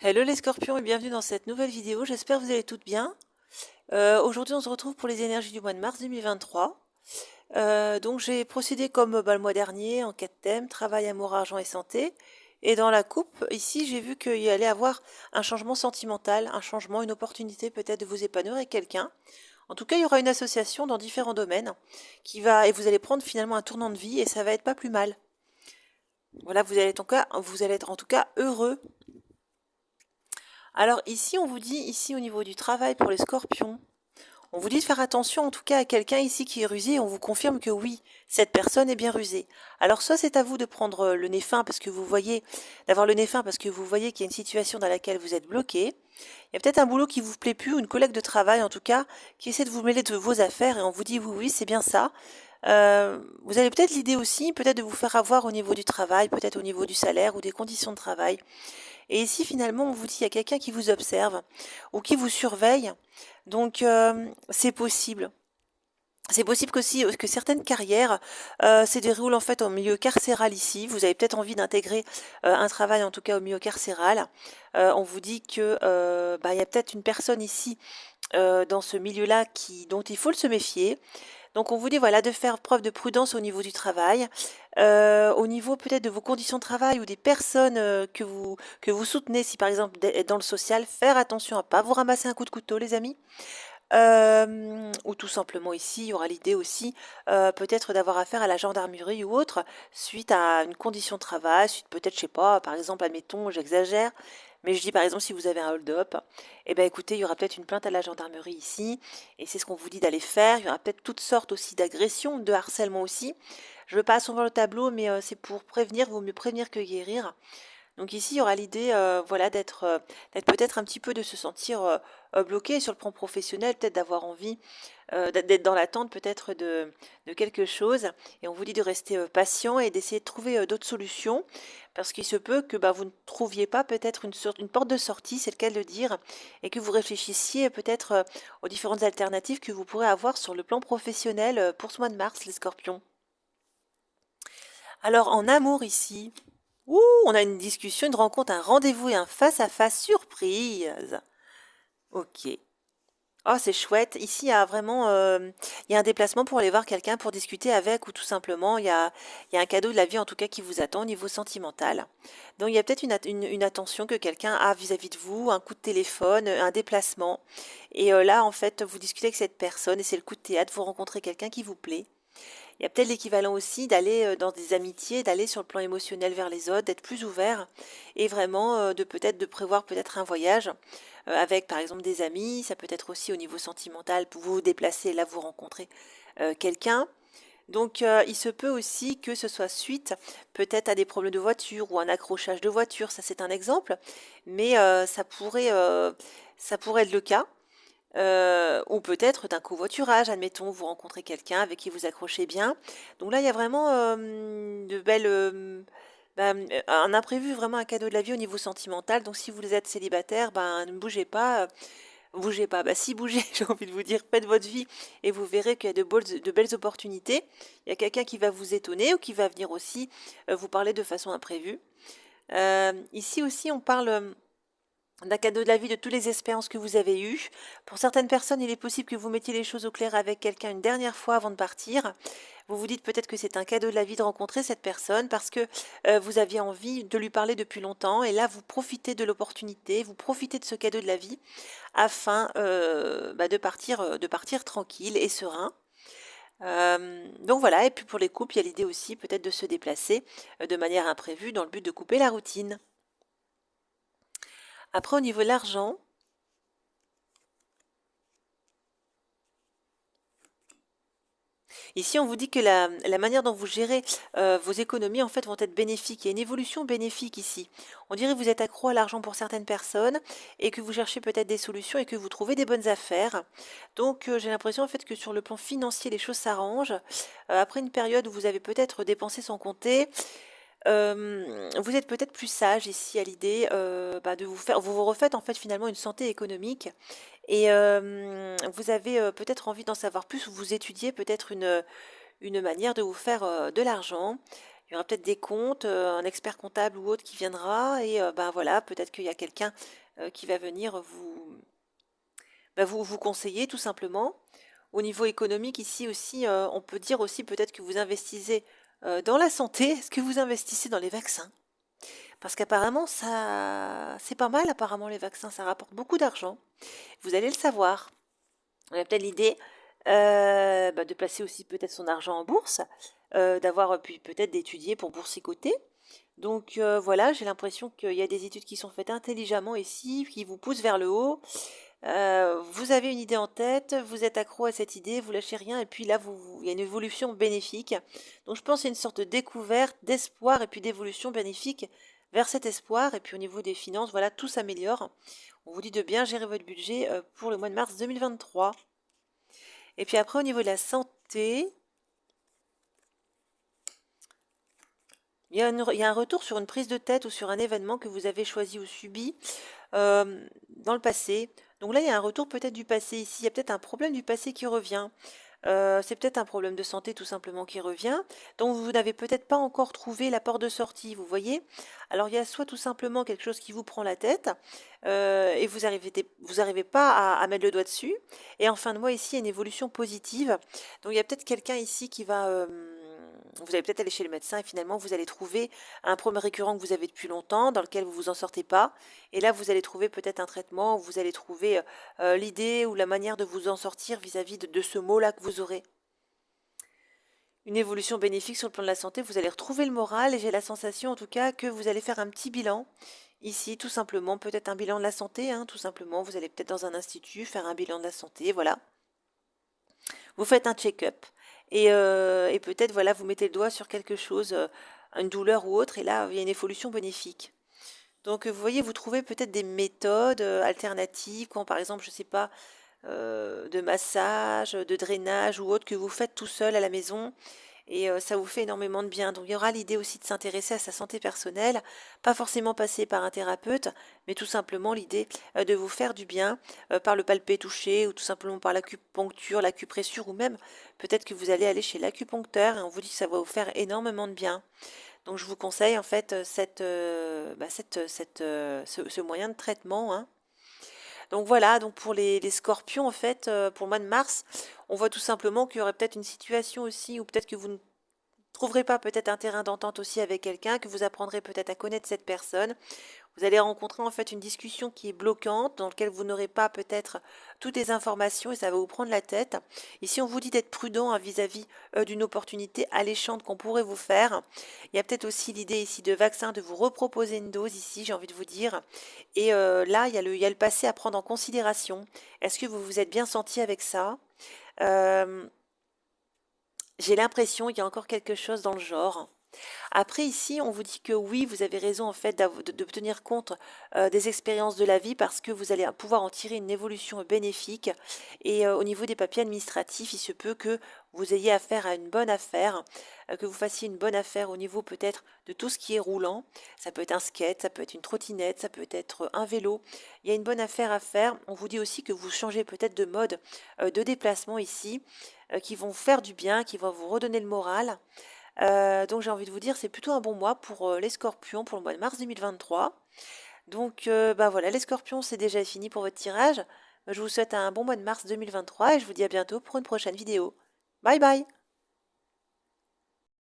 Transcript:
Hello les scorpions et bienvenue dans cette nouvelle vidéo, j'espère que vous allez toutes bien. Aujourd'hui on se retrouve pour les énergies du mois de mars 2023. Donc j'ai procédé comme le mois dernier en 4 thèmes, travail, amour, argent et santé. Et dans la coupe, ici j'ai vu qu'il y allait avoir un changement sentimental, un changement, une opportunité peut-être de vous épanouir avec quelqu'un. En tout cas il y aura une association dans différents domaines et vous allez prendre finalement un tournant de vie et ça va être pas plus mal. Voilà, vous allez être en tout cas heureux. Alors ici, on vous dit, ici au niveau du travail pour les scorpions, on vous dit de faire attention en tout cas à quelqu'un ici qui est rusé et on vous confirme que oui, cette personne est bien rusée. Alors soit c'est à vous de prendre le nez fin parce que vous voyez, d'avoir le nez fin parce que vous voyez qu'il y a une situation dans laquelle vous êtes bloqué. Il y a peut-être un boulot qui vous plaît plus ou une collègue de travail en tout cas qui essaie de vous mêler de vos affaires et on vous dit oui, oui, c'est bien ça. Vous avez peut-être l'idée aussi, peut-être de vous faire avoir au niveau du travail, peut-être au niveau du salaire ou des conditions de travail. Et ici, finalement, on vous dit qu'il y a quelqu'un qui vous observe ou qui vous surveille. Donc, c'est possible. C'est possible qu'aussi que certaines carrières se déroulent en fait au milieu carcéral ici. Vous avez peut-être envie d'intégrer un travail en tout cas au milieu carcéral. On vous dit que il y a peut-être une personne ici dans ce milieu-là dont il faut se méfier. Donc on vous dit voilà de faire preuve de prudence au niveau du travail, au niveau peut-être de vos conditions de travail ou des personnes que vous soutenez. Si par exemple dans le social, faire attention à pas vous ramasser un coup de couteau, les amis. Ou tout simplement ici, il y aura l'idée aussi peut-être d'avoir affaire à la gendarmerie ou autre suite à une condition de travail, suite peut-être, je sais pas, par exemple, admettons, j'exagère, mais je dis par exemple si vous avez un hold-up, eh ben écoutez, il y aura peut-être une plainte à la gendarmerie ici, et c'est ce qu'on vous dit d'aller faire. Il y aura peut-être toutes sortes aussi d'agressions, de harcèlement aussi. Je veux pas assombrir le tableau, mais c'est pour prévenir, vaut mieux prévenir que guérir. Donc ici, il y aura l'idée, voilà, d'être peut-être un petit peu de se sentir bloqué sur le plan professionnel, peut-être d'avoir envie d'être dans l'attente peut-être de quelque chose. Et on vous dit de rester patient et d'essayer de trouver d'autres solutions, parce qu'il se peut que vous ne trouviez pas peut-être une porte de sortie, c'est le cas de le dire, et que vous réfléchissiez peut-être aux différentes alternatives que vous pourrez avoir sur le plan professionnel pour ce mois de mars, les scorpions. Alors en amour ici. Ouh, on a une discussion, une rencontre, un rendez-vous et un face-à-face surprise. Ok. Oh, c'est chouette. Ici, il y a un déplacement pour aller voir quelqu'un, pour discuter avec, ou tout simplement, il y a un cadeau de la vie, en tout cas, qui vous attend au niveau sentimental. Donc, il y a peut-être une attention que quelqu'un a vis-à-vis de vous, un coup de téléphone, un déplacement. Et là, en fait, vous discutez avec cette personne et c'est le coup de théâtre, vous rencontrez quelqu'un qui vous plaît. Il y a peut-être l'équivalent aussi d'aller dans des amitiés, d'aller sur le plan émotionnel vers les autres, d'être plus ouvert et vraiment de prévoir peut-être un voyage avec par exemple des amis. Ça peut être aussi au niveau sentimental pour vous vous déplacer, là vous rencontrez quelqu'un. Donc il se peut aussi que ce soit suite peut-être à des problèmes de voiture ou un accrochage de voiture, ça c'est un exemple, mais ça pourrait être le cas. Ou peut-être d'un covoiturage, admettons, vous rencontrez quelqu'un avec qui vous accrochez bien. Donc là, il y a vraiment de belles, un imprévu, vraiment un cadeau de la vie au niveau sentimental. Donc si vous êtes célibataire, ne bougez pas, bougez pas. Si bougez, j'ai envie de vous dire, faites votre vie et vous verrez qu'il y a de belles opportunités. Il y a quelqu'un qui va vous étonner ou qui va venir aussi vous parler de façon imprévue. Ici aussi, on parle d'un cadeau de la vie, de toutes les expériences que vous avez eues. Pour certaines personnes, il est possible que vous mettiez les choses au clair avec quelqu'un une dernière fois avant de partir. Vous vous dites peut-être que c'est un cadeau de la vie de rencontrer cette personne parce que vous aviez envie de lui parler depuis longtemps et là vous profitez de l'opportunité, vous profitez de ce cadeau de la vie afin de partir tranquille et serein. Donc voilà, et puis pour les couples, il y a l'idée aussi peut-être de se déplacer de manière imprévue dans le but de couper la routine. Après, au niveau de l'argent, ici, on vous dit que la manière dont vous gérez vos économies, en fait, vont être bénéfiques. Il y a une évolution bénéfique ici. On dirait que vous êtes accro à l'argent pour certaines personnes et que vous cherchez peut-être des solutions et que vous trouvez des bonnes affaires. Donc, j'ai l'impression, en fait, que sur le plan financier, les choses s'arrangent. Après une période où vous avez peut-être dépensé sans compter, vous êtes peut-être plus sage ici à l'idée de vous refaites en fait finalement une santé économique et vous avez peut-être envie d'en savoir plus ou vous étudiez peut-être une manière de vous faire de l'argent. Il y aura peut-être des comptes, un expert comptable ou autre qui viendra et ben voilà, peut-être qu'il y a quelqu'un qui va venir vous conseiller tout simplement. Au niveau économique, ici aussi, on peut dire aussi peut-être que vous investissez dans la santé. Est-ce que vous investissez dans les vaccins? Parce qu'apparemment, ça, c'est pas mal, apparemment, les vaccins, ça rapporte beaucoup d'argent. Vous allez le savoir. On a peut-être l'idée de placer aussi peut-être son argent en bourse, d'avoir puis peut-être d'étudier pour boursicoter. Donc voilà, j'ai l'impression qu'il y a des études qui sont faites intelligemment ici, qui vous poussent vers le haut. Vous avez une idée en tête, vous êtes accro à cette idée, vous lâchez rien, et puis là, il y a une évolution bénéfique. Donc je pense que c'est une sorte de découverte, d'espoir et puis d'évolution bénéfique vers cet espoir. Et puis au niveau des finances, voilà, tout s'améliore. On vous dit de bien gérer votre budget pour le mois de mars 2023. Et puis après, au niveau de la santé, il y a un retour sur une prise de tête ou sur un événement que vous avez choisi ou subi dans le passé. Donc là, il y a un retour peut-être du passé ici. Il y a peut-être un problème du passé qui revient. C'est peut-être un problème de santé tout simplement qui revient. Donc vous n'avez peut-être pas encore trouvé la porte de sortie, vous voyez. Alors il y a soit tout simplement quelque chose qui vous prend la tête et vous arrivez pas à mettre le doigt dessus. Et en fin de mois ici, il y a une évolution positive. Donc il y a peut-être quelqu'un ici qui va... vous allez peut-être aller chez le médecin et finalement vous allez trouver un problème récurrent que vous avez depuis longtemps dans lequel vous vous en sortez pas. Et là vous allez trouver peut-être un traitement, vous allez trouver l'idée ou la manière de vous en sortir vis-à-vis de ce mot-là que vous aurez. Une évolution bénéfique sur le plan de la santé, vous allez retrouver le moral et j'ai la sensation en tout cas que vous allez faire un petit bilan ici, tout simplement, peut-être un bilan de la santé, hein, tout simplement, vous allez peut-être dans un institut faire un bilan de la santé, voilà. Vous faites un check-up et peut-être voilà, vous mettez le doigt sur quelque chose, une douleur ou autre, et là il y a une évolution bénéfique. Donc vous voyez, vous trouvez peut-être des méthodes alternatives, quand par exemple, je sais pas, de massage, de drainage ou autre que vous faites tout seul à la maison et ça vous fait énormément de bien. Donc il y aura l'idée aussi de s'intéresser à sa santé personnelle, pas forcément passer par un thérapeute, mais tout simplement l'idée de vous faire du bien par le palpé toucher ou tout simplement par l'acupuncture, l'acupressure ou même peut-être que vous allez aller chez l'acupuncteur et on vous dit que ça va vous faire énormément de bien. Donc je vous conseille en fait ce moyen de traitement, hein. Donc voilà, donc pour les scorpions, en fait, pour le mois de mars, on voit tout simplement qu'il y aurait peut-être une situation aussi où peut-être que vous ne trouverez pas peut-être un terrain d'entente aussi avec quelqu'un, que vous apprendrez peut-être à connaître cette personne. Vous allez rencontrer en fait une discussion qui est bloquante, dans laquelle vous n'aurez pas peut-être toutes les informations et ça va vous prendre la tête. Ici, on vous dit d'être prudent hein, vis-à-vis d'une opportunité alléchante qu'on pourrait vous faire. Il y a peut-être aussi l'idée ici de vaccin, de vous reproposer une dose ici, j'ai envie de vous dire. Et là, il y a le passé à prendre en considération. Est-ce que vous vous êtes bien senti avec ça? Euh, j'ai l'impression qu'il y a encore quelque chose dans le genre. Après, ici, on vous dit que oui, vous avez raison en fait de tenir compte des expériences de la vie parce que vous allez pouvoir en tirer une évolution bénéfique. Et au niveau des papiers administratifs, il se peut que vous ayez affaire à une bonne affaire, que vous fassiez une bonne affaire au niveau peut-être de tout ce qui est roulant. Ça peut être un skate, ça peut être une trottinette, ça peut être un vélo. Il y a une bonne affaire à faire. On vous dit aussi que vous changez peut-être de mode de déplacement ici, qui vont vous faire du bien, qui vont vous redonner le moral. Donc j'ai envie de vous dire, c'est plutôt un bon mois pour les scorpions pour le mois de mars 2023. Donc bah voilà, les scorpions, c'est déjà fini pour votre tirage. Je vous souhaite un bon mois de mars 2023 et je vous dis à bientôt pour une prochaine vidéo. Bye bye!